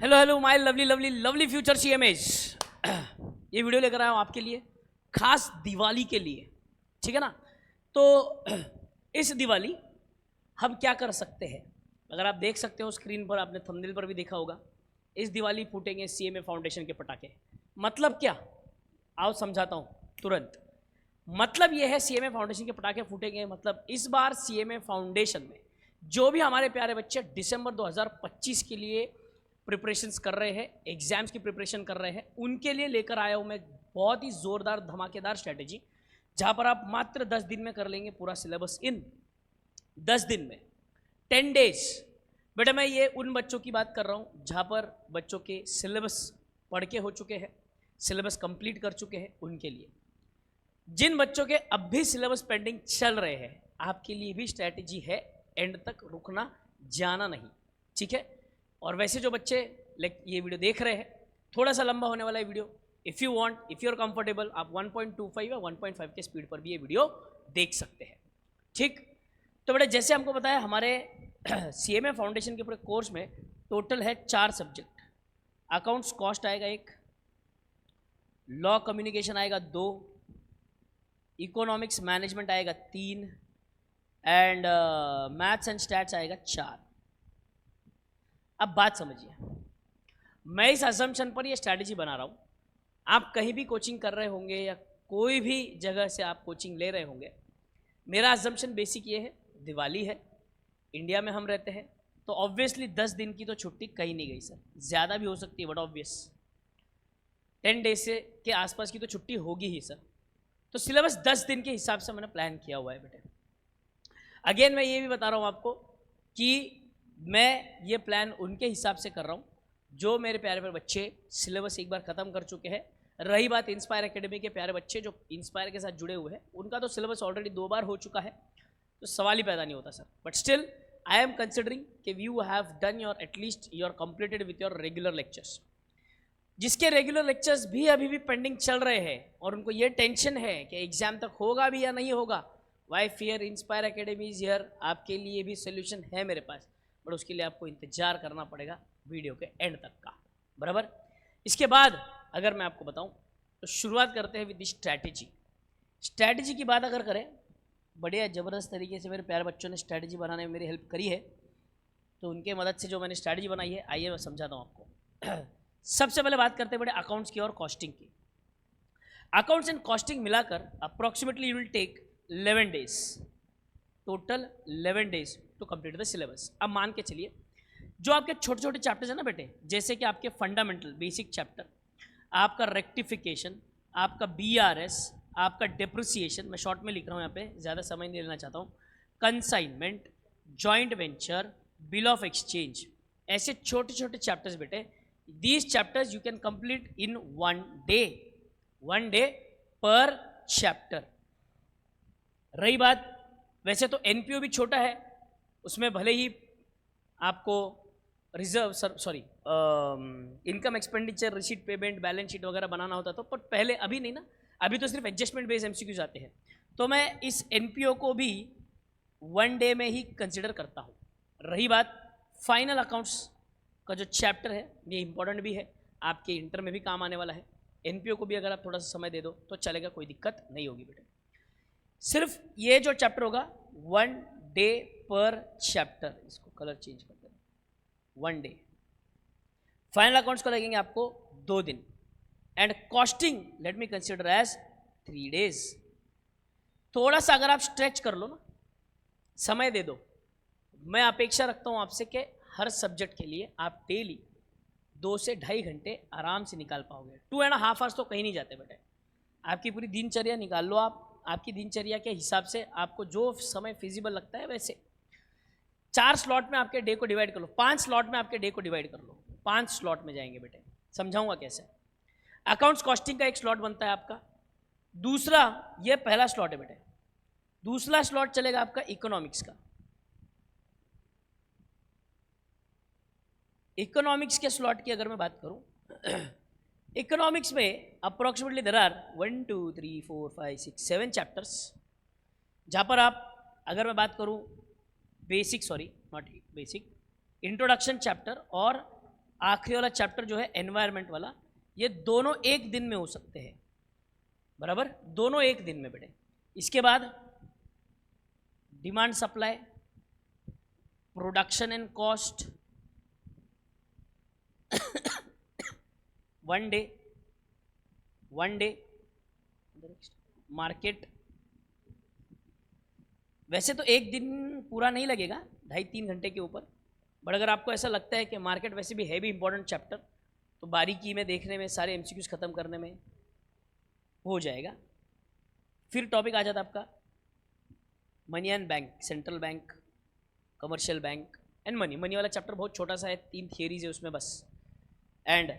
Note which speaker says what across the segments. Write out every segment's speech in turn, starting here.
Speaker 1: Hello hello my lovely lovely lovely future CMAs. ये video लेकर आया हूँ आपके लिए खास दिवाली के लिए, ठीक है ना। तो इस दिवाली हम क्या कर सकते हैं, अगर आप देख सकते हो स्क्रीन पर, आपने थंबनेल पर भी देखा होगा, इस दिवाली फूटेंगे सीएमए फाउंडेशन के पटाखे। मतलब क्या, आओ समझाता हूँ तुरंत। मतलब ये है सीएमए फाउंडेशन के पटाखे फूटेंगे, मतलब इस बार सीएमए फाउंडेशन में जो भी हमारे प्यारे बच्चे दिसंबर 2025 के लिए प्रिपरेशंस कर रहे हैं, एग्जाम्स की प्रिपरेशन कर रहे हैं, उनके लिए लेकर आया हूँ मैं बहुत ही ज़ोरदार धमाकेदार स्ट्रैटेजी, जहाँ पर आप मात्र 10 दिन में कर लेंगे पूरा सिलेबस इन 10 दिन में, 10 डेज। बेटा मैं ये उन बच्चों की बात कर रहा हूँ जहाँ पर बच्चों के सिलेबस पढ़ के हो चुके हैं, सिलेबस कंप्लीट कर चुके हैं, उनके लिए। जिन बच्चों के अब भी सिलेबस पेंडिंग चल रहे हैं, आपके लिए भी स्ट्रैटेजी है, एंड तक रुकना, जाना नहीं, ठीक है। और वैसे जो बच्चे ये वीडियो देख रहे हैं, थोड़ा सा लंबा होने वाला है video, if you want, if you are comfortable, आप 1.25 या 1.5 के स्पीड पर भी ये वीडियो देख सकते हैं, ठीक। तो बेटा जैसे हमको बताया, हमारे सीएमए फाउंडेशन के पूरे कोर्स में टोटल है 4 सब्जेक्ट। अकाउंट्स कॉस्ट आएगा 1, लॉ कम्युनिकेशन आएगा 2, इकोनॉमिक्स मैनेजमेंट आएगा 3, एंड मैथ्स एंड स्टैट्स आएगा 4। अब बात समझिए, मैं इस असम्पशन पर ये स्ट्रैटेजी बना रहा हूँ। आप कहीं भी कोचिंग कर रहे होंगे या कोई भी जगह से आप कोचिंग ले रहे होंगे, मेरा असम्पशन बेसिक ये है, दिवाली है, इंडिया में हम रहते हैं, तो ऑब्वियसली 10 दिन की तो छुट्टी कहीं नहीं गई सर, ज़्यादा भी हो सकती है बट ऑब्वियस 10 डेज से के आसपास की तो छुट्टी होगी ही सर। तो सिलेबस 10 दिन के हिसाब से मैंने प्लान किया हुआ है बेटे। अगेन मैं ये भी बता रहा हूँ आपको कि मैं ये प्लान उनके हिसाब से कर रहा हूँ जो मेरे प्यारे प्यारे बच्चे सिलेबस एक बार ख़त्म कर चुके हैं। रही बात इंस्पायर एकेडमी के प्यारे बच्चे जो इंस्पायर के साथ जुड़े हुए हैं, उनका तो सिलेबस ऑलरेडी 2 बार हो चुका है, तो सवाल ही पैदा नहीं होता sir. But still I am considering कि you have done your at least your completed with your regular lectures. जिसके रेगुलर लेक्चर्स भी अभी भी पेंडिंग चल रहे हैं और उनको ये टेंशन है कि एग्जाम तक होगा भी या नहीं होगा, why fear, Inspire Academy is here. आपके लिए भी सोल्यूशन है मेरे पास, बट उसके लिए आपको इंतजार करना पड़ेगा वीडियो के एंड तक का, बराबर। इसके बाद अगर मैं आपको बताऊं तो शुरुआत करते हैं विद स्ट्रैटेजी। स्ट्रैटेजी की बात अगर करें, बढ़िया ज़बरदस्त तरीके से मेरे प्यारे बच्चों ने स्ट्रैटेजी बनाने में मेरी हेल्प करी है, तो उनके मदद से जो मैंने स्ट्रैटेजी बनाई है, आइए मैं समझाता हूँ आपको। सबसे पहले बात करते हैं बड़े अकाउंट्स की और कॉस्टिंग की। अकाउंट्स एंड कॉस्टिंग मिलाकर approximately you will take 11 days, total 11 days to complete the syllabus. अब मान के चलिए जो आपके छोटे छोटे चैप्टर्स हैं ना बेटे, जैसे कि आपके फंडामेंटल बेसिक चैप्टर, आपका रेक्टिफिकेशन, आपका बीआरएस, आपका डिप्रिसिएशन, मैं शॉर्ट में लिख रहा हूँ यहाँ पे, ज़्यादा समय नहीं लेना चाहता हूँ, consignment, joint venture, bill of exchange, ऐसे छोटे छोटे चैप्टर्स बेटे, these chapters you can complete in 1 day पर चैप्टर। रही बात, वैसे तो एनपीओ भी छोटा है, उसमें भले ही आपको reserve income expenditure, receipt payment, balance sheet वगैरह बनाना होता तो, पर पहले अभी नहीं ना, अभी तो सिर्फ एडजस्टमेंट बेस्ड एमसीक्यूज आते हैं, तो मैं इस एनपीओ को भी 1 डे में ही कंसिडर करता हूँ। रही बात फाइनल अकाउंट्स का जो चैप्टर है, ये इंपॉर्टेंट भी है, आपके इंटर में भी काम आने वाला है, एनपीओ को भी अगर आप थोड़ा सा समय दे दो तो चलेगा, कोई दिक्कत नहीं होगी बेटे। सिर्फ ये जो चैप्टर होगा 1 डे पर चैप्टर, इसको कलर चेंज कर दें, 1 डे। फाइनल अकाउंट्स को लगेंगे आपको 2 दिन, and costing let me consider as 3 days. थोड़ा सा अगर आप स्ट्रेच कर लो ना, समय दे दो, मैं अपेक्षा रखता हूं आपसे कि हर सब्जेक्ट के लिए आप डेली 2 से 2.5 घंटे आराम से निकाल पाओगे। 2.5 आवर्स तो कहीं नहीं जाते बेटे, आपकी पूरी दिनचर्या निकाल लो आप, आपकी दिनचर्या के हिसाब से आपको जो समय फिजिबल लगता है वैसे 4 स्लॉट में आपके डे को डिवाइड कर लो, 5 स्लॉट में आपके डे को डिवाइड कर लो, 5 स्लॉट में जाएंगे बेटे, समझाऊंगा कैसे। अकाउंट्स कॉस्टिंग का एक स्लॉट बनता है आपका, दूसरा ये पहला स्लॉट है बेटे, दूसरा स्लॉट चलेगा आपका इकोनॉमिक्स का। इकोनॉमिक्स के स्लॉट की अगर मैं बात करूं, इकोनॉमिक्स में अप्रॉक्सीमेटली देयर आर 1 2 3 4 5 6 7 चैप्टर्स, जहाँ पर आप, अगर मैं बात करूँ basic, sorry not basic, introduction chapter और आखिरी वाला चैप्टर जो है एनवायरनमेंट वाला, ये दोनों एक दिन में हो सकते हैं, बराबर, दोनों एक दिन में बेटे। इसके बाद demand supply, production and cost, one day market. वैसे तो एक दिन पूरा नहीं लगेगा, 2.5-3 घंटे के ऊपर, बट अगर आपको ऐसा लगता है कि मार्केट वैसे भी है भी इंपॉर्टेंट चैप्टर, तो बारीकी में देखने में, सारे एमसीक्यूज खत्म करने में हो जाएगा। फिर टॉपिक आ जाता आपका money and bank, central bank, commercial bank and money. Money वाला चैप्टर बहुत छोटा सा है, 3 थियरीज है उसमें बस, एंड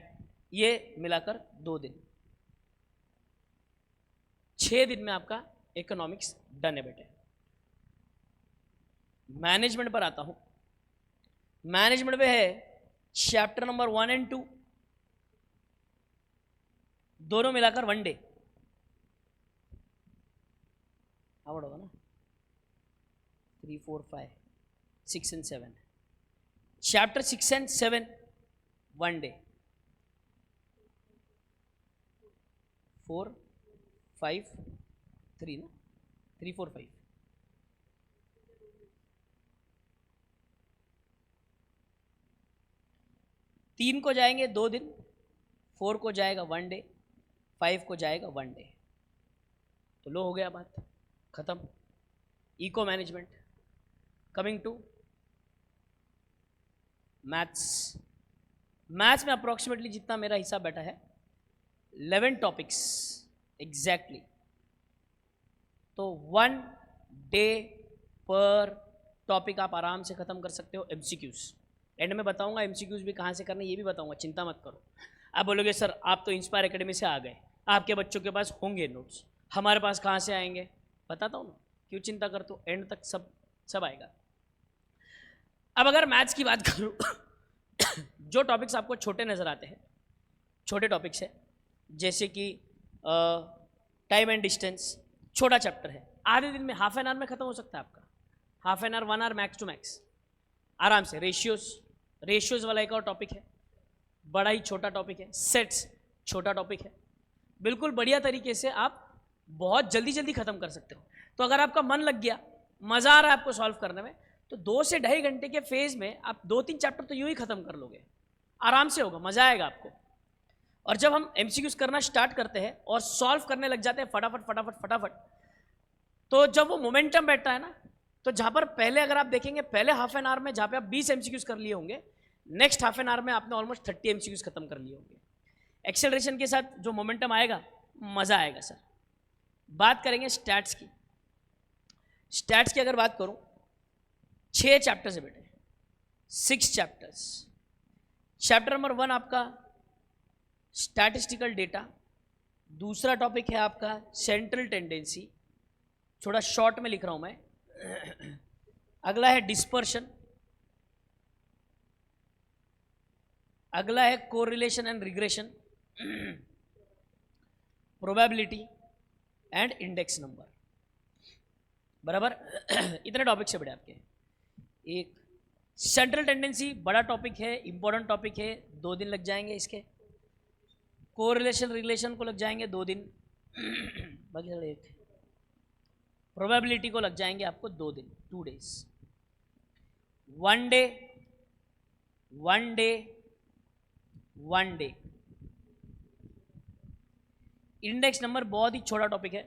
Speaker 1: ये मिलाकर 2 दिन, 6 दिन में आपका इकोनॉमिक्स डन है बेटे। मैनेजमेंट पर आता हूं। मैनेजमेंट में है चैप्टर नंबर 1 एंड 2, दोनों मिलाकर 1 डे आवड़ होगा ना, 3, 4, 5, 6 एंड 7। चैप्टर 6 एंड 7 1 डे, 4, 5, 3 ना, 3, 4, 5। तीन को जाएंगे 2 दिन, 4 को जाएगा 1 डे, 5 को जाएगा 1 डे। तो लो हो गया, बात खत्म। Eco management. Coming to maths. Maths में अप्रोक्सीमेटली जितना मेरा हिसाब बैठा है 11 टॉपिक्स एग्जैक्टली, तो 1 डे पर टॉपिक आप आराम से खत्म कर सकते हो। एमसीक्यूज एंड में बताऊंगा, एमसीक्यूज भी कहाँ से करने ये भी बताऊंगा, चिंता मत करो। आप बोलोगे सर आप तो इंस्पायर एकेडमी से आ गए, आपके बच्चों के पास होंगे नोट्स, हमारे पास कहाँ से आएंगे? बताता हूँ ना, क्यों चिंता करते हो, एंड तक सब आएगा। अब अगर मैथ्स की बात करूँ जो टॉपिक्स आपको छोटे नज़र आते हैं, छोटे टॉपिक्स है, जैसे कि टाइम एंड डिस्टेंस, छोटा चैप्टर है, आधे दिन में, हाफ एन आवर में खत्म हो सकता है आपका, half an hour 1 hour max to max, आराम से। रेशियोज वाला एक और टॉपिक है, बड़ा ही छोटा टॉपिक है। सेट्स छोटा टॉपिक है, बिल्कुल बढ़िया तरीके से आप बहुत जल्दी खत्म कर सकते हो। तो अगर आपका मन लग गया, मज़ा आ रहा है आपको सॉल्व करने में, तो 2 से 2.5 घंटे के फेज में आप 2-3 चैप्टर तो यूँ ही खत्म कर लोगे, आराम से होगा, मज़ा आएगा आपको। और जब हम एमसीक्यूज करना स्टार्ट करते हैं और सॉल्व करने लग जाते हैं फटाफट, तो जब वो मोमेंटम बैठता है ना, तो जहाँ पर पहले अगर आप देखेंगे पहले हाफ एन आवर में जहाँ पे आप 20 एमसीक्यूज कर लिए होंगे, नेक्स्ट हाफ एन आवर में आपने ऑलमोस्ट 30 एमसीक्यूज खत्म कर लिए होंगे। एक्सेलरेशन के साथ जो मोमेंटम आएगा, मज़ा आएगा सर। बात करेंगे स्टैट्स की। स्टैट्स की अगर बात करूं, 6 चैप्टर्स है बेटे, 6 चैप्टर्स। चैप्टर नंबर 1 आपका स्टैटिस्टिकल डेटा, दूसरा टॉपिक है आपका सेंट्रल टेंडेंसी, थोड़ा शॉर्ट में लिख रहा हूं मैं। अगला है डिस्पर्शन, अगला है correlation and regression, probability and index number, बराबर। इतने टॉपिक से बड़े आपके। एक सेंट्रल टेंडेंसी बड़ा टॉपिक है, इंपॉर्टेंट टॉपिक है, 2 दिन लग जाएंगे इसके। कोरिलेशन रिलेशन को लग जाएंगे 2 दिन बाकी सारे एक। प्रोबेबिलिटी को लग जाएंगे आपको 2 दिन, 2 days। 1 day 1 day 1 day. Index number बहुत ही छोटा टॉपिक है,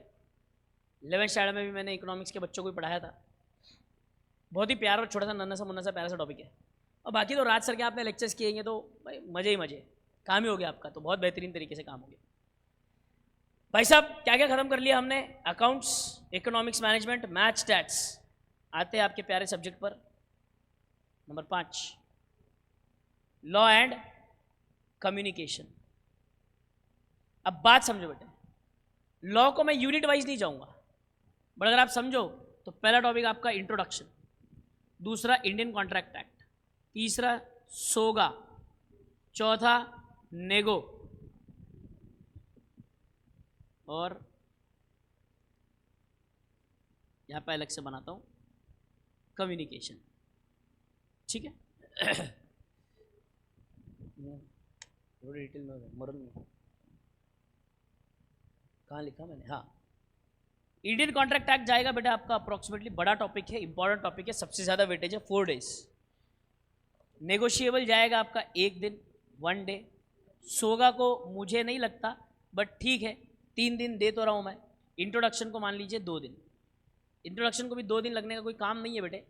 Speaker 1: 11th स्टैंडर्ड में भी मैंने इकोनॉमिक्स के बच्चों को ही पढ़ाया था। बहुत ही प्यारा और छोटा सा नन्ना सा मुन्ना सा प्यारा सा टॉपिक है। और बाकी तो राज सर के आपने लेक्चर्स किए तो भाई मज़े ही मज़े, काम ही हो गया आपका, तो बहुत बेहतरीन तरीके से काम हो गया। भाई साहब क्या क्या ख़त्म कर लिया हमने? Accounts, economics management, math, stats. आते हैं आपके प्यारे सब्जेक्ट पर, नंबर 5 लॉ एंड कम्युनिकेशन। अब बात समझो बेटे, लॉ को मैं यूनिट वाइज नहीं जाऊंगा, बट अगर आप समझो तो पहला टॉपिक आपका इंट्रोडक्शन, दूसरा इंडियन कॉन्ट्रैक्ट एक्ट, तीसरा सोगा, चौथा नेगो, और यहाँ पे अलग से बनाता हूँ कम्युनिकेशन, ठीक है। थोड़ी डिटेल में मरल में कहाँ लिखा मैंने, हाँ इंडियन कॉन्ट्रैक्ट एक्ट जाएगा बेटा आपका अप्रोक्सीमेटली, बड़ा टॉपिक है, इंपॉर्टेंट टॉपिक है, सबसे ज़्यादा वेटेज है 4 डेज। नेगोशिएबल जाएगा आपका 1 दिन 1 डे। सोगा को मुझे नहीं लगता, बट ठीक है 3 दिन दे तो रहा हूँ मैं। इंट्रोडक्शन को मान लीजिए 2 दिन, इंट्रोडक्शन को भी 2 दिन लगने का कोई काम नहीं है बेटे,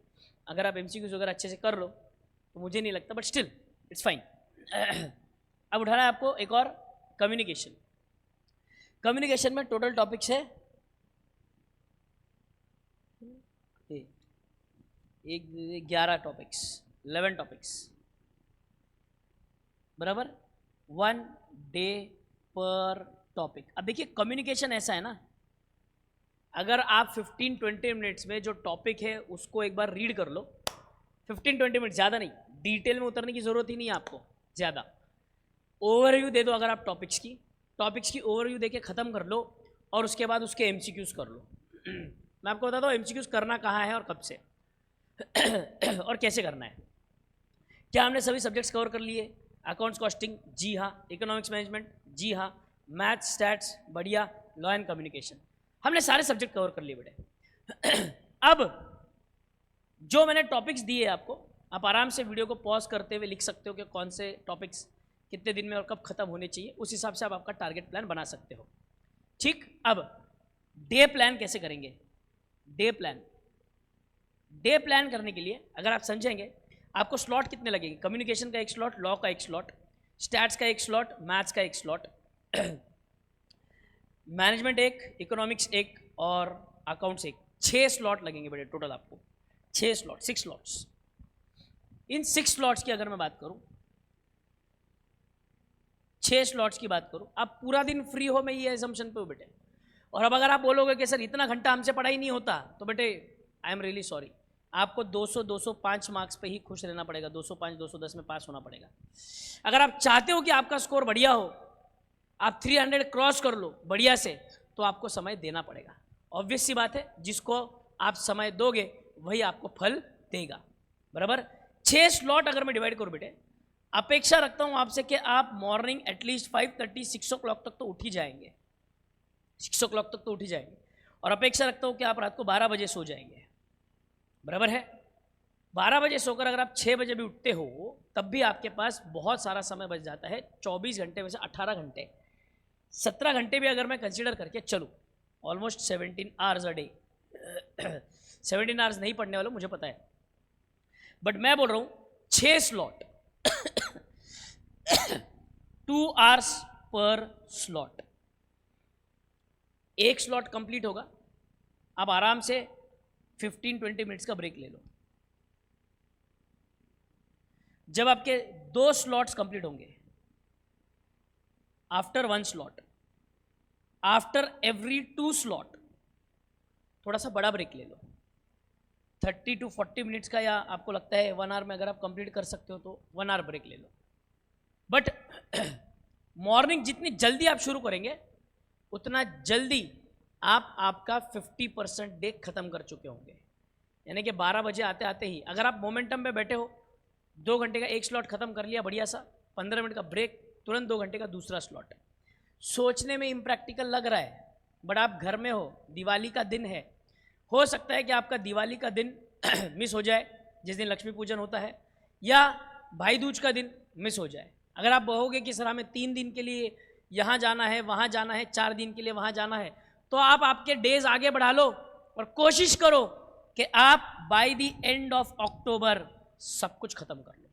Speaker 1: अगर आप MCQs वगैरह अच्छे से कर लो तो मुझे नहीं लगता, बट स्टिल इट्स फाइन। अब उठाना है आपको एक और कम्युनिकेशन। कम्युनिकेशन में टोटल टॉपिक्स है 11 टॉपिक्स, 11 टॉपिक्स बराबर, 1 डे पर टॉपिक। अब देखिए कम्युनिकेशन ऐसा है ना, अगर आप 15-20 मिनट्स में जो टॉपिक है उसको एक बार रीड कर लो, 15-20 मिनट, ज़्यादा नहीं, डिटेल में उतरने की ज़रूरत ही नहीं है आपको ज़्यादा। ओवरव्यू दे दो अगर आप टॉपिक्स की ओवरव्यू दे के ख़त्म कर लो, और उसके बाद उसके MCQs कर लो। मैं आपको बताता हूँ MCQs करना कहाँ है और कब से और कैसे करना है। क्या हमने सभी सब्जेक्ट्स कवर कर लिए? अकाउंट्स कॉस्टिंग, जी हाँ। इकोनॉमिक्स मैनेजमेंट, जी हाँ। मैथ्स स्टैट्स, बढ़िया। लॉ एंड कम्युनिकेशन, हमने सारे सब्जेक्ट कवर कर लिए बेटे। अब जो मैंने टॉपिक्स दिए आपको, आप आराम से वीडियो को पॉज करते हुए लिख सकते हो कि कौन से टॉपिक्स कितने दिन में और कब खत्म होने चाहिए, उस हिसाब से आप आपका टारगेट प्लान बना सकते हो। ठीक, अब डे प्लान कैसे करेंगे? डे प्लान करने के लिए अगर आप समझेंगे, आपको स्लॉट कितने लगेंगे? कम्युनिकेशन का 1 स्लॉट, लॉ का 1 स्लॉट, स्टैट्स का 1 स्लॉट, मैथ्स का 1 स्लॉट, मैनेजमेंट 1, इकोनॉमिक्स 1 और अकाउंट्स 1, 6 स्लॉट लगेंगे बेटे टोटल आपको। 6 स्लॉट, 6 स्लॉट्स। इन 6 स्लॉट्स की अगर मैं बात करूं, 6 स्लॉट्स की बात करूं, आप पूरा दिन फ्री हो, मैं ये एजम्पशन पे हूं बेटे। और अब अगर आप बोलोगे कि सर इतना घंटा हमसे पढ़ाई नहीं होता, तो बेटे आई एम रियली सॉरी, आपको 200-205 मार्क्स पे ही खुश रहना पड़ेगा, 205-210 में पास होना पड़ेगा। अगर आप चाहते हो कि आपका स्कोर बढ़िया हो, आप 300 क्रॉस कर लो बढ़िया से, तो आपको समय देना पड़ेगा। ऑब्वियस सी बात है, जिसको आप समय दोगे वही आपको फल देगा, बराबर। 6 स्लॉट अगर मैं डिवाइड करूँ बेटे, अपेक्षा रखता हूँ आपसे कि आप मॉर्निंग एटलीस्ट 5:30-6 o'clock तक तो उठ ही जाएंगे, 6 o'clock तक तो उठ ही जाएंगे, और अपेक्षा रखता हूँ कि आप रात को 12 बजे सो जाएंगे, बराबर है। 12 बजे सोकर अगर आप 6 बजे भी उठते हो, तब भी आपके पास बहुत सारा समय बच जाता है। 24 घंटे में से 18 घंटे, 17 घंटे भी अगर मैं कंसीडर करके चलूँ, almost 17 hours a day. 17 hours नहीं पढ़ने वालों, मुझे पता है, बट मैं बोल रहा हूँ 6 slot, 2 hours per slot. 1 slot complete होगा, आप आराम से 15-20 मिनट्स का ब्रेक ले लो। जब आपके 2 स्लॉट्स कंप्लीट होंगे, after 1 slot, after every 2 slot थोड़ा सा बड़ा ब्रेक ले लो, 30-40 मिनट्स का, या आपको लगता है 1 आवर में अगर आप कंप्लीट कर सकते हो तो 1 आवर ब्रेक ले लो। बट मॉर्निंग जितनी जल्दी आप शुरू करेंगे, उतना जल्दी आप आपका 50% डे खत्म कर चुके होंगे। यानी कि 12 बजे आते आते ही अगर आप मोमेंटम पे बैठे हो, 2 घंटे का 1 स्लॉट खत्म कर लिया बढ़िया सा, 15 मिनट का ब्रेक, तुरंत 2 घंटे का दूसरा स्लॉट। सोचने में इम्प्रैक्टिकल लग रहा है, बट आप घर में हो, दिवाली का दिन है, हो सकता है कि आपका दिवाली का दिन मिस हो जाए, जिस दिन लक्ष्मी पूजन होता है, या भाई दूज का दिन मिस हो जाए। अगर आप कहोगे कि सर हमें 3 दिन के लिए यहाँ जाना है, वहाँ जाना है, 4 दिन के लिए वहाँ जाना है, तो आप आपके डेज आगे बढ़ा लो और कोशिश करो कि आप by the end of October सब कुछ खत्म कर लो।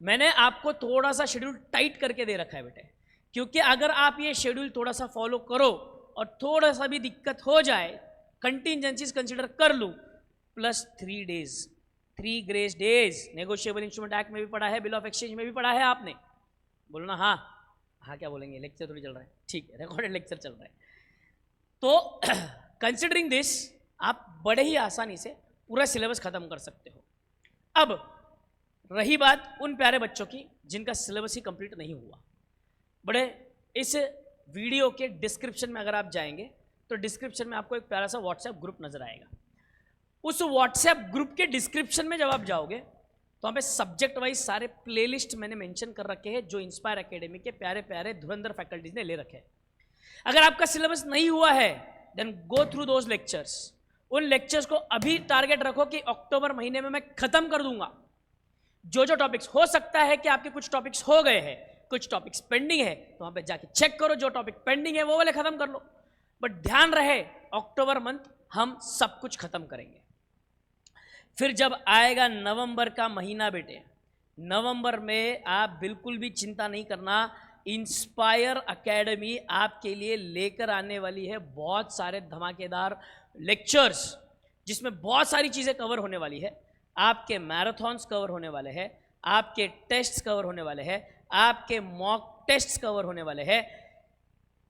Speaker 1: मैंने आपको थोड़ा सा शेड्यूल टाइट करके दे रखा है बेटे, क्योंकि अगर आप ये शेड्यूल थोड़ा सा फॉलो करो और थोड़ा सा भी दिक्कत हो जाए, कंटिजेंसीज कंसिडर कर लूँ, plus 3 days, 3 grace days. Negotiable instrument act में भी पढ़ा है, बिल ऑफ एक्सचेंज में भी पढ़ा है आपने, बोलना हाँ हाँ, क्या बोलेंगे, लेक्चर थोड़ी चल रहा है, ठीक है, रिकॉर्डेड लेक्चर चल रहा है। तो कंसिडरिंग दिस, आप बड़े ही आसानी से पूरा सिलेबस खत्म कर सकते हो। अब रही बात उन प्यारे बच्चों की जिनका सिलेबस ही कंप्लीट नहीं हुआ, बड़े इस वीडियो के डिस्क्रिप्शन में अगर आप जाएंगे तो डिस्क्रिप्शन में आपको एक प्यारा सा व्हाट्सएप ग्रुप नजर आएगा। उस व्हाट्सएप ग्रुप के डिस्क्रिप्शन में जब आप जाओगे तो वहाँ पे सब्जेक्ट वाइज सारे प्लेलिस्ट मैंने मेंशन कर रखे हैं जो इंस्पायर एकेडमी के प्यारे प्यारे धुरंधर फैकल्टीज ने ले रखे हैं। अगर आपका सिलेबस नहीं हुआ है then go through those lectures. उन लेक्चर्स को अभी टारगेट रखो कि अक्टूबर महीने में मैं खत्म कर दूंगा। जो जो टॉपिक्स, हो सकता है कि आपके कुछ टॉपिक्स हो गए हैं, कुछ टॉपिक्स पेंडिंग है, तो वहां पे जाके चेक करो, जो टॉपिक पेंडिंग है वो वाले खत्म कर लो। बट ध्यान रहे अक्टूबर मंथ हम सब कुछ खत्म करेंगे। फिर जब आएगा नवंबर का महीना बेटे, नवंबर में आप बिल्कुल भी चिंता नहीं करना, इंस्पायर एकेडमी आपके लिए लेकर आने वाली है बहुत सारे धमाकेदार लेक्चर्स, जिसमें बहुत सारी चीज़ें कवर होने वाली है। आपके मैराथन्स कवर होने वाले हैं, आपके टेस्ट्स कवर होने वाले हैं, आपके मॉक टेस्ट्स कवर होने वाले हैं,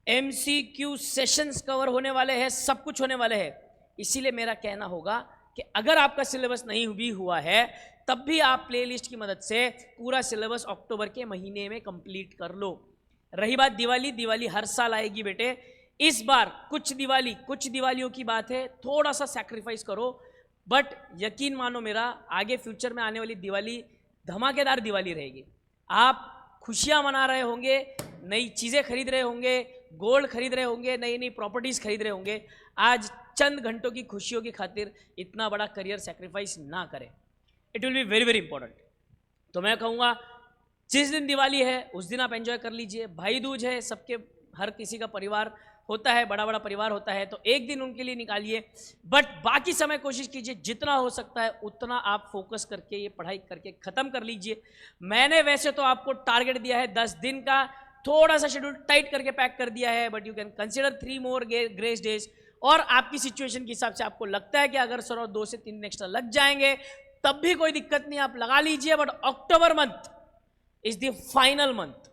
Speaker 1: MCQ सेशंस कवर होने वाले हैं, सब कुछ होने वाले हैं। इसीलिए मेरा कहना होगा कि अगर आपका सिलेबस नहीं भी हुआ है तब भी आप प्लेलिस्ट की मदद से पूरा सिलेबस अक्टूबर के महीने में कंप्लीट कर लो। रही बात दिवाली, दिवाली हर साल आएगी बेटे, इस बार कुछ दिवालियों की बात है, थोड़ा सा सैक्रिफाइस करो, बट यकीन मानो मेरा, आगे फ्यूचर में आने वाली दिवाली धमाकेदार दिवाली रहेगी। आप खुशियां मना रहे होंगे, नई चीज़ें खरीद रहे होंगे, गोल्ड खरीद रहे होंगे, नई नई प्रॉपर्टीज़ खरीद रहे होंगे। आज चंद घंटों की खुशियों की खातिर इतना बड़ा करियर सैक्रिफाइस ना करें। It will be very very important. तो मैं कहूँगा जिस दिन दिवाली है उस दिन आप एंजॉय कर लीजिए। भाई दूज है, सबके हर किसी का परिवार होता है, बड़ा बड़ा परिवार होता है, तो एक दिन उनके लिए निकालिए। बट बाकी समय कोशिश कीजिए जितना हो सकता है उतना आप फोकस करके ये पढ़ाई करके ख़त्म कर लीजिए। मैंने वैसे तो आपको टारगेट दिया है 10 दिन का, थोड़ा सा शेड्यूल टाइट करके पैक कर दिया है, but you can consider 3 more grace days. और आपकी सिचुएशन के हिसाब से आपको लगता है कि अगर सर और 2 से 3 दिन एक्स्ट्रा लग जाएंगे तब भी कोई दिक्कत नहीं, आप लगा लीजिए। But October month is the final month,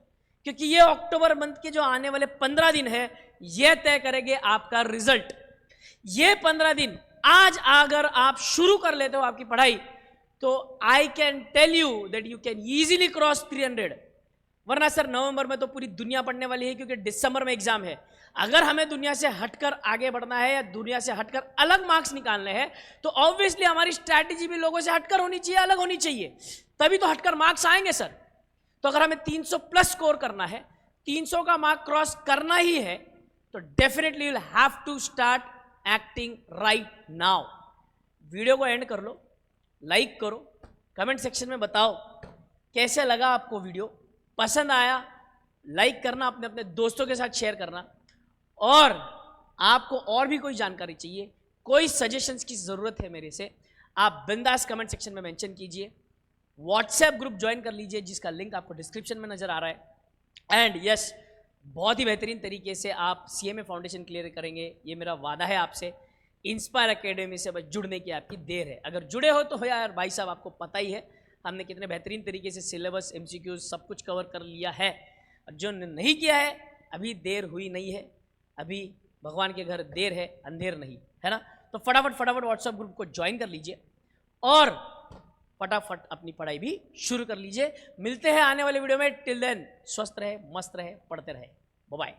Speaker 1: क्योंकि ये अक्टूबर मंथ के जो आने वाले 15 दिन है ये तय करेंगे आपका रिजल्ट। ये 15 दिन आज अगर आप शुरू कर लेते हो आपकी पढ़ाई तो I can tell you that you can easily cross 300। वरना सर नवंबर में तो पूरी दुनिया पढ़ने वाली है क्योंकि दिसंबर में एग्जाम है। अगर हमें दुनिया से हटकर आगे बढ़ना है या दुनिया से हटकर अलग मार्क्स निकालने हैं तो ऑब्वियसली हमारी स्ट्रैटेजी भी लोगों से हटकर होनी चाहिए, अलग होनी चाहिए, तभी तो हटकर मार्क्स आएंगे सर। तो अगर हमें 300 प्लस स्कोर करना है, 300 का मार्क क्रॉस करना ही है, तो definitely you will have to start acting right now. Video को एंड कर लो, लाइक करो, कमेंट सेक्शन में बताओ कैसे लगा आपको वीडियो, पसंद आया लाइक करना, अपने अपने दोस्तों के साथ शेयर करना। और आपको और भी कोई जानकारी चाहिए, कोई सजेशंस की ज़रूरत है मेरे से, आप बिंदास कमेंट सेक्शन में मेंशन कीजिए। व्हाट्सएप ग्रुप ज्वाइन कर लीजिए जिसका लिंक आपको डिस्क्रिप्शन में नज़र आ रहा है। एंड यस, बहुत ही बेहतरीन तरीके से आप CMA फाउंडेशन क्लियर करेंगे, ये मेरा वादा है आपसे। इंस्पायर एकेडमी से बस जुड़ने की आपकी देर है। अगर जुड़े हो तो यार भाई साहब आपको पता ही है हमने कितने बेहतरीन तरीके से सिलेबस, MCQ सब कुछ कवर कर लिया है। और जो नहीं किया है अभी देर हुई नहीं है, अभी भगवान के घर देर है अंधेर नहीं, है ना। तो फटाफट व्हाट्सएप ग्रुप को ज्वाइन कर लीजिए और फटाफट अपनी पढ़ाई भी शुरू कर लीजिए। मिलते हैं आने वाले वीडियो में। टिल देन स्वस्थ रहे, मस्त रहे, पढ़ते रहे। Bye bye.